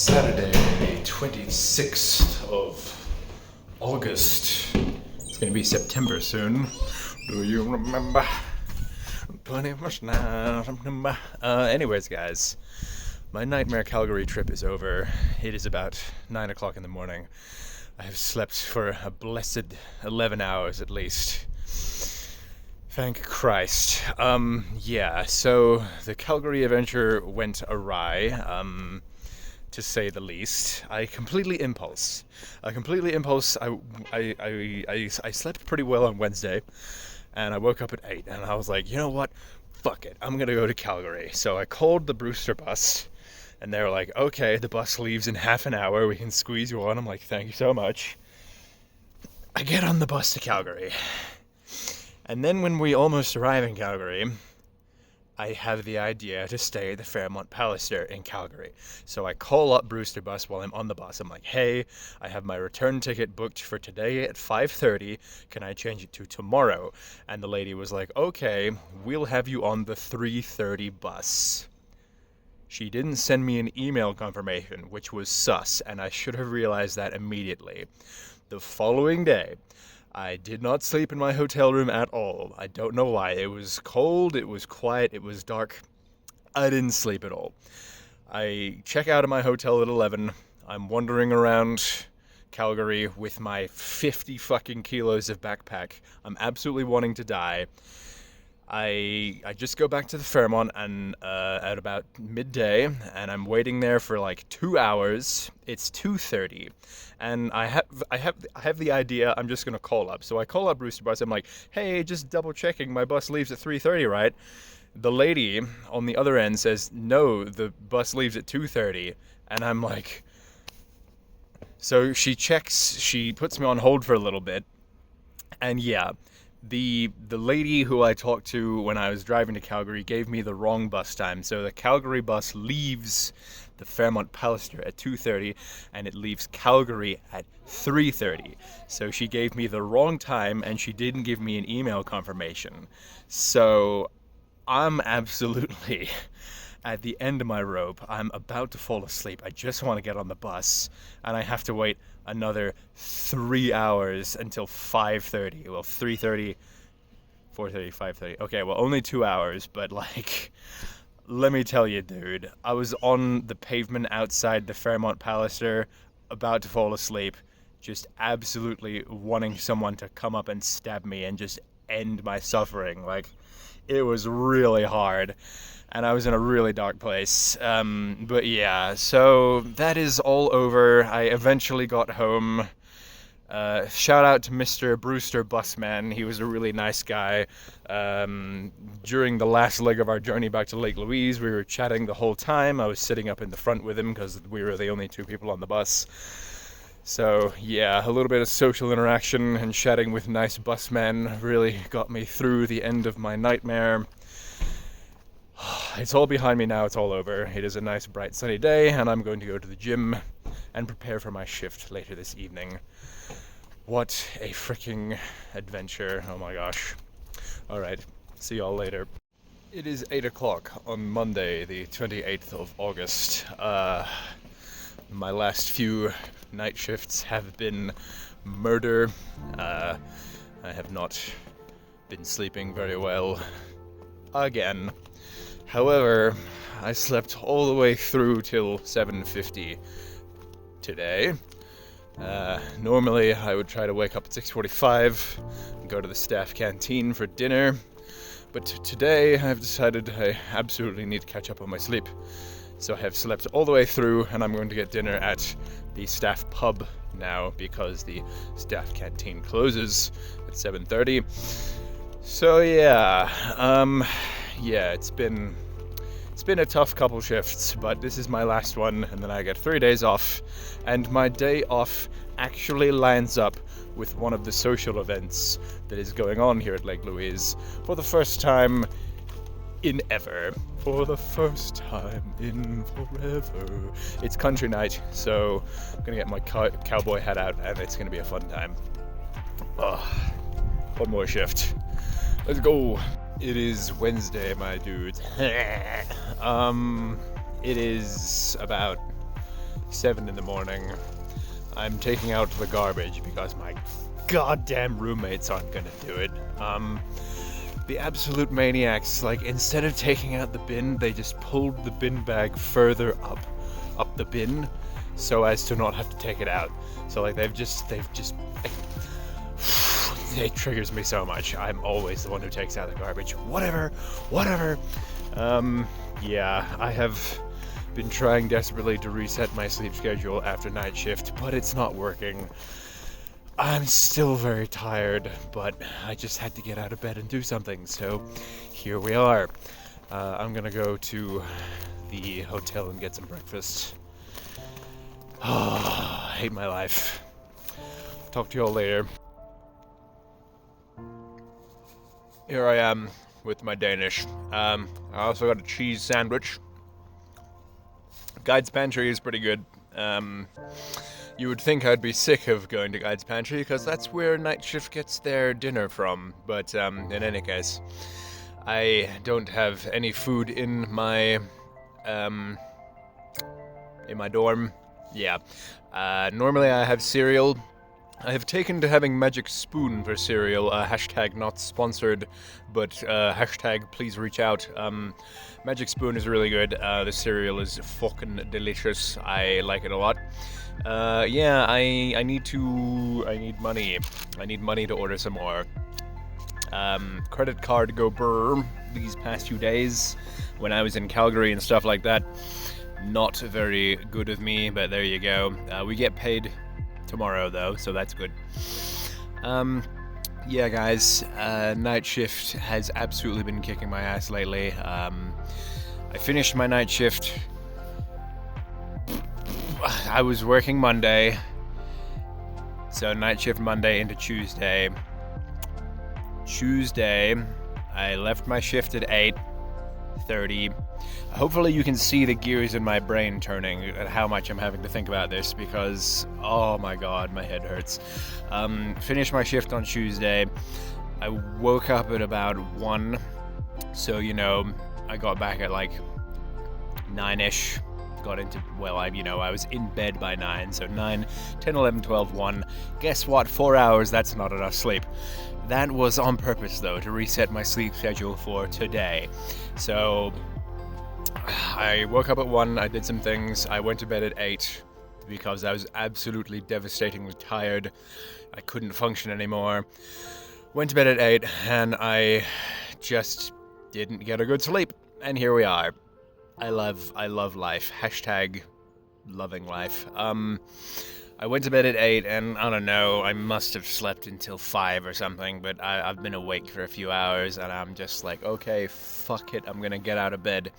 Saturday, the 26th of August. It's gonna be September soon. Do you remember? 21st now, September. Anyways, guys, my Nightmare Calgary trip is over. It is about 9 o'clock in the morning. I have slept for a blessed 11 hours at least. Thank Christ. So the Calgary adventure went awry, to say the least. I completely impulse. I slept pretty well on Wednesday, and I woke up at 8, and I was like, you know what? Fuck it. I'm gonna go to Calgary. So I called the Brewster bus, and they were like, okay, the bus leaves in half an hour. We can squeeze you on. I'm like, thank you so much. I get on the bus to Calgary. And then when we almost arrive in Calgary, I have the idea to stay at the Fairmont Palliser in Calgary. So I call up Brewster Bus while I'm on the bus. I'm like, hey, I have my return ticket booked for today at 5:30. Can I change it to tomorrow? And the lady was like, okay, we'll have you on the 3:30 bus. She didn't send me an email confirmation, which was sus, and I should have realized that immediately. The following day, I did not sleep in my hotel room at all. I don't know why. It was cold, it was quiet, it was dark. I didn't sleep at all. I check out of my hotel at 11. I'm wandering around Calgary with my 50 fucking kilos of backpack. I'm absolutely wanting to die. I just go back to the Fairmont and at about midday, and I'm waiting there for like 2 hours. It's 2:30, and I have the idea I'm just gonna call up. So I call up Brewster Bus. I'm like, hey, just double checking, my bus leaves at 3:30, right? The lady on the other end says, no, the bus leaves at 2:30, and I'm like, so she checks. She puts me on hold for a little bit, and yeah. The lady who I talked to when I was driving to Calgary gave me the wrong bus time. So the Calgary bus leaves the Fairmont Palliser at 2:30, and it leaves Calgary at 3:30. So she gave me the wrong time, and she didn't give me an email confirmation. So I'm absolutely at the end of my rope. I'm about to fall asleep. I just want to get on the bus, and I have to wait another 3 hours until 5:30. Well, 3:30, 4:30, 5:30. Okay, well, only 2 hours, but like, let me tell you, dude, I was on the pavement outside the Fairmont Palliser, about to fall asleep, just absolutely wanting someone to come up and stab me and just end my suffering. Like, it was really hard. And I was in a really dark place. But yeah, so that is all over. I eventually got home. Shout out to Mr. Brewster Busman. He was a really nice guy. During the last leg of our journey back to Lake Louise, we were chatting the whole time. I was sitting up in the front with him because we were the only two people on the bus. So yeah, a little bit of social interaction and chatting with nice busmen really got me through the end of my nightmare. It's all behind me now, it's all over. It is a nice, bright, sunny day, and I'm going to go to the gym and prepare for my shift later this evening. What a freaking adventure. Oh my gosh. Alright, see y'all later. It is 8 o'clock on Monday, the 28th of August. My last few night shifts have been murder. I have not been sleeping very well again. However, I slept all the way through till 7:50 today. Normally, I would try to wake up at 6:45 and go to the staff canteen for dinner. But today, I've decided I absolutely need to catch up on my sleep. So I have slept all the way through, and I'm going to get dinner at the staff pub now because the staff canteen closes at 7:30. So yeah, it's been a tough couple shifts, but this is my last one, and then I get 3 days off, and my day off actually lines up with one of the social events that is going on here at Lake Louise for the first time in ever. For the first time in forever. It's country night, so I'm gonna get my cowboy hat out, and it's gonna be a fun time. One more shift. Let's go. It is Wednesday, my dudes. It is about 7 in the morning. I'm taking out the garbage because my goddamn roommates aren't gonna do it. The absolute maniacs, like, instead of taking out the bin, they just pulled the bin bag further up the bin so as to not have to take it out. So like they've just like, it triggers me so much. I'm always the one who takes out the garbage. Whatever. Yeah, I have been trying desperately to reset my sleep schedule after night shift, but it's not working. I'm still very tired, but I just had to get out of bed and do something, so here we are. I'm gonna go to the hotel and get some breakfast. I hate my life. Talk to you all later. Here I am with my Danish. I also got a cheese sandwich. Guide's Pantry is pretty good. You would think I'd be sick of going to Guide's Pantry because that's where Night Shift gets their dinner from. But in any case, I don't have any food in my dorm. Yeah. Normally I have cereal. I have taken to having Magic Spoon for cereal. Hashtag not sponsored, but hashtag please reach out. Magic Spoon is really good. The cereal is fucking delicious. I like it a lot. Yeah, I need money. I need money to order some more. Credit card go brr these past few days when I was in Calgary and stuff like that. Not very good of me, but there you go. We get paid tomorrow though, so that's good. Yeah guys, night shift has absolutely been kicking my ass lately. I finished my night shift. I was working Monday, so night shift Monday into Tuesday. I left my shift at 8:30. Hopefully you can see the gears in my brain turning at how much I'm having to think about this because, oh my god, my head hurts. Finished my shift on Tuesday. I woke up at about 1, so, you know, I got back at like 9-ish. Got into, well, I was in bed by 9, so 9, 10, 11, 12, 1. Guess what? 4 hours, that's not enough sleep. That was on purpose, though, to reset my sleep schedule for today. So I woke up at 1, I did some things, I went to bed at 8 because I was absolutely devastatingly tired. I couldn't function anymore. Went to bed at 8 and I just didn't get a good sleep. And here we are. I love life. Hashtag loving life. I went to bed at 8 and I don't know, I must have slept until 5 or something, but I've been awake for a few hours and I'm just like, okay, fuck it, I'm gonna get out of bed.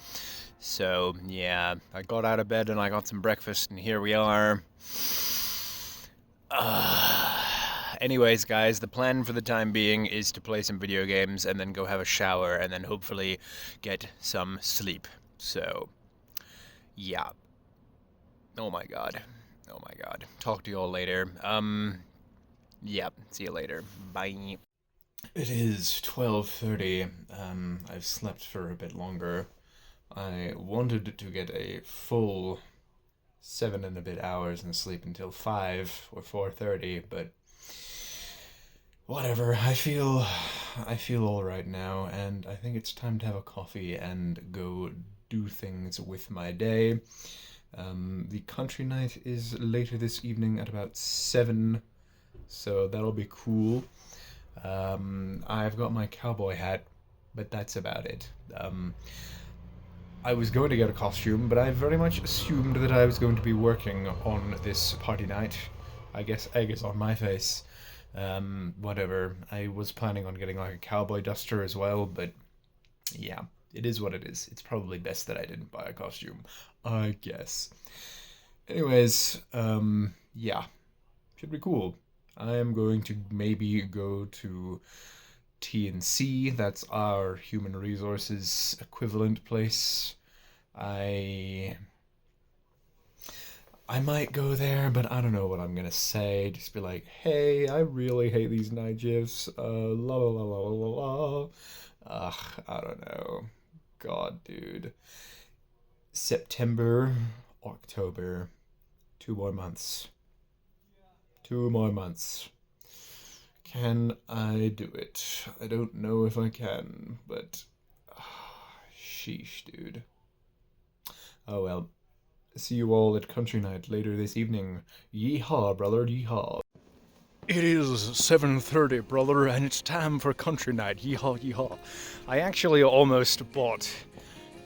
So, yeah, I got out of bed and I got some breakfast and here we are. Anyways, guys, the plan for the time being is to play some video games and then go have a shower and then hopefully get some sleep. So, yeah. Oh my god. Talk to you all later. Yeah, see you later. Bye. It is 12:30. I've slept for a bit longer. I wanted to get a full 7 and a bit hours and sleep until 5 or 4:30, but whatever. I feel all right now, and I think it's time to have a coffee and go do things with my day. The country night is later this evening at about 7, so that'll be cool. I've got my cowboy hat, but that's about it. I was going to get a costume, but I very much assumed that I was going to be working on this party night. I guess egg is on my face. Whatever. I was planning on getting like a cowboy duster as well, but yeah, it is what it is. It's probably best that I didn't buy a costume, I guess. Anyways, yeah, should be cool. I am going to maybe go to T&C, that's our human resources equivalent place. I might go there, but I don't know what I'm gonna say. Just be like, hey, I really hate these night shifts. La la la la la la. Ugh, I don't know. God, dude. September, October, 2 more months. 2 more months. Can I do it? I don't know if I can, but sheesh, dude. Oh well. See you all at country night later this evening. Yeehaw, brother, yeehaw. It is 7:30, brother, and it's time for country night. Yeehaw, yeehaw. I actually almost bought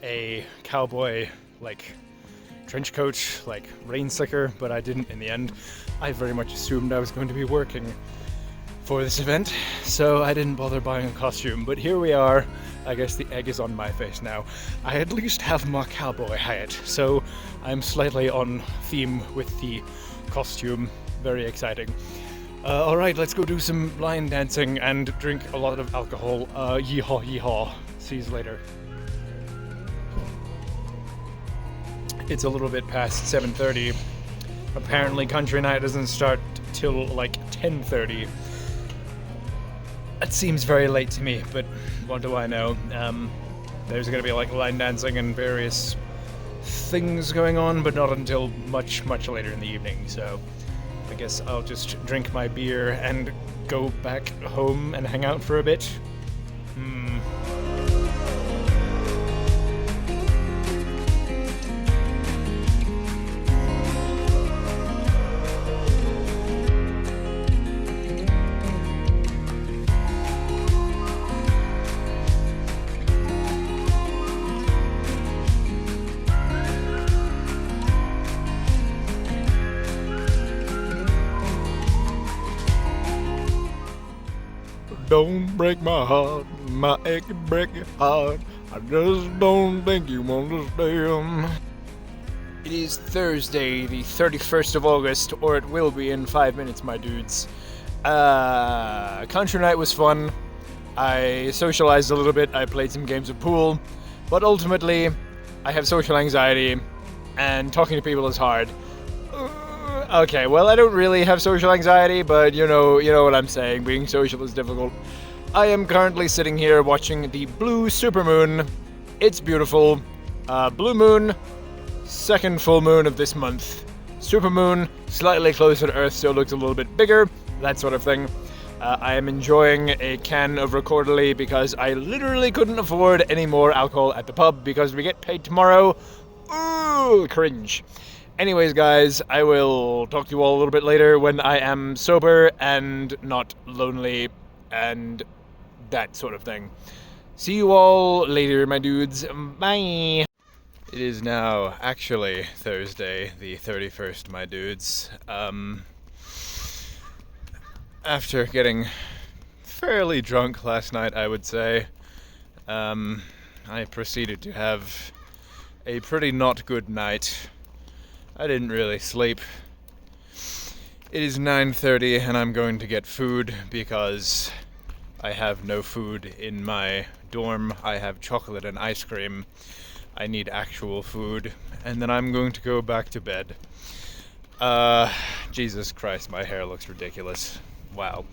a cowboy, trench coat, rain slicker, but I didn't in the end. I very much assumed I was going to be working for this event, so I didn't bother buying a costume. But here we are. I guess the egg is on my face now. I at least have my cowboy hat, so I'm slightly on theme with the costume. Very exciting. Alright, let's go do some line dancing and drink a lot of alcohol. Yeehaw, yeehaw. See you later. It's a little bit past 7:30. Apparently country night doesn't start till 10:30. It seems very late to me, but what do I know? There's gonna be line dancing and various things going on, but not until much, much later in the evening, so I guess I'll just drink my beer and go back home and hang out for a bit. Don't break my heart, my egg can break your heart. I just don't think you understand. It is Thursday, the 31st of August, or it will be in 5 minutes, my dudes. Country night was fun. I socialized a little bit, I played some games of pool, but ultimately, I have social anxiety, and talking to people is hard. Okay, well, I don't really have social anxiety, but you know what I'm saying. Being social is difficult. I am currently sitting here watching the blue supermoon. It's beautiful. Blue moon, second full moon of this month. Supermoon, slightly closer to Earth, so it looks a little bit bigger, that sort of thing. I am enjoying a can of Recordly because I literally couldn't afford any more alcohol at the pub because we get paid tomorrow. Ooh, cringe. Anyways, guys, I will talk to you all a little bit later when I am sober and not lonely and that sort of thing. See you all later, my dudes. Bye! It is now actually Thursday, the 31st, my dudes. After getting fairly drunk last night, I would say, I proceeded to have a pretty not good night. I didn't really sleep. It is 9:30 and I'm going to get food because I have no food in my dorm. I have chocolate and ice cream. I need actual food. And then I'm going to go back to bed. Jesus Christ, my hair looks ridiculous. Wow.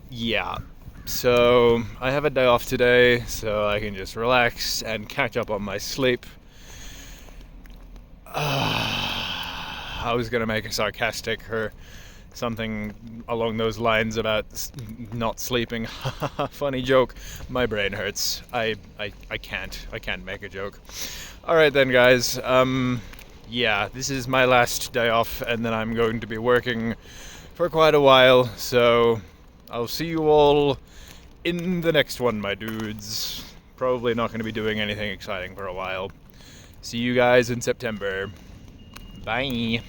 Yeah. So I have a day off today, so I can just relax and catch up on my sleep. I was gonna make a sarcastic or something along those lines about not sleeping. Funny joke. My brain hurts. I can't make a joke. All right then, guys. Yeah, this is my last day off, and then I'm going to be working for quite a while. So I'll see you all in the next one, my dudes. Probably not going to be doing anything exciting for a while. See you guys in September. Bye.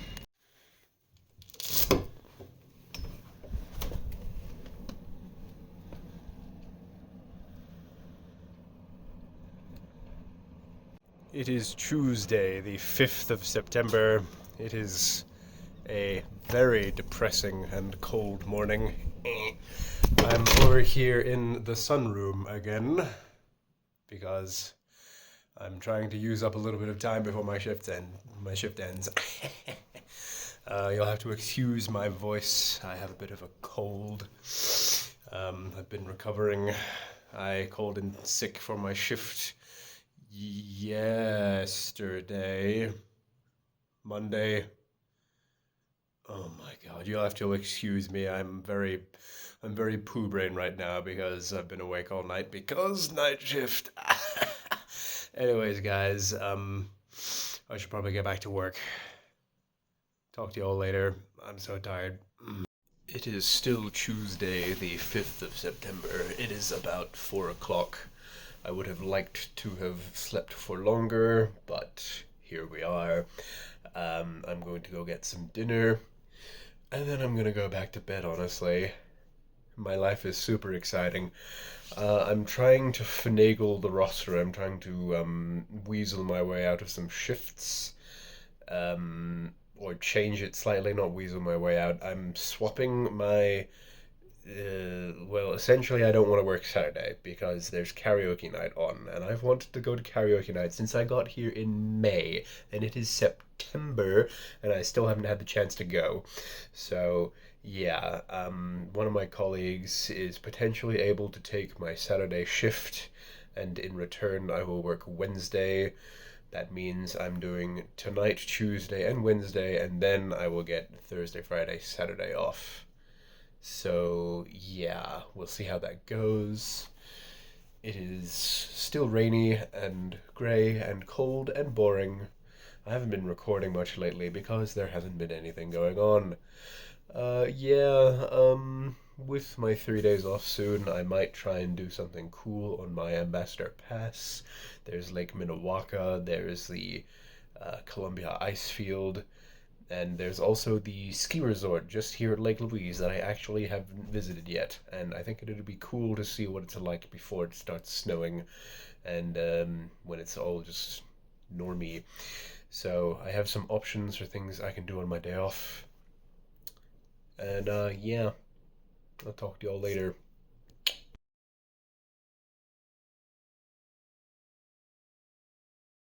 It is Tuesday, the 5th of September. It is a very depressing and cold morning. I'm over here in the sunroom again because I'm trying to use up a little bit of time before my shift ends. You'll have to excuse my voice. I have a bit of a cold. I've been recovering. I called in sick for my shift yesterday Monday. Oh my God, you'll have to excuse me. I'm very poo brain right now because I've been awake all night because night shift. Anyways, guys, I should probably get back to work. Talk to you all later. I'm so tired. It is still Tuesday, the 5th of September. It is about 4 o'clock. I would have liked to have slept for longer, but here we are. I'm going to go get some dinner, and then I'm gonna go back to bed, honestly. My life is super exciting. I'm trying to finagle the roster. I'm trying to weasel my way out of some shifts, or change it slightly, not weasel my way out. I'm swapping my well, essentially, I don't want to work Saturday because there's karaoke night on, and I've wanted to go to karaoke night since I got here in May, and it is September, and I still haven't had the chance to go. So, yeah, one of my colleagues is potentially able to take my Saturday shift, and in return, I will work Wednesday. That means I'm doing tonight, Tuesday, and Wednesday, and then I will get Thursday, Friday, Saturday off. So, yeah, we'll see how that goes. It is still rainy and grey and cold and boring. I haven't been recording much lately because there hasn't been anything going on. With my 3 days off soon, I might try and do something cool on my Ambassador Pass. There's Lake Minnewaca, there's the Columbia Ice Field, and there's also the ski resort just here at Lake Louise that I actually haven't visited yet. And I think it'd be cool to see what it's like before it starts snowing and when it's all just normy. So I have some options for things I can do on my day off. And yeah, I'll talk to y'all later.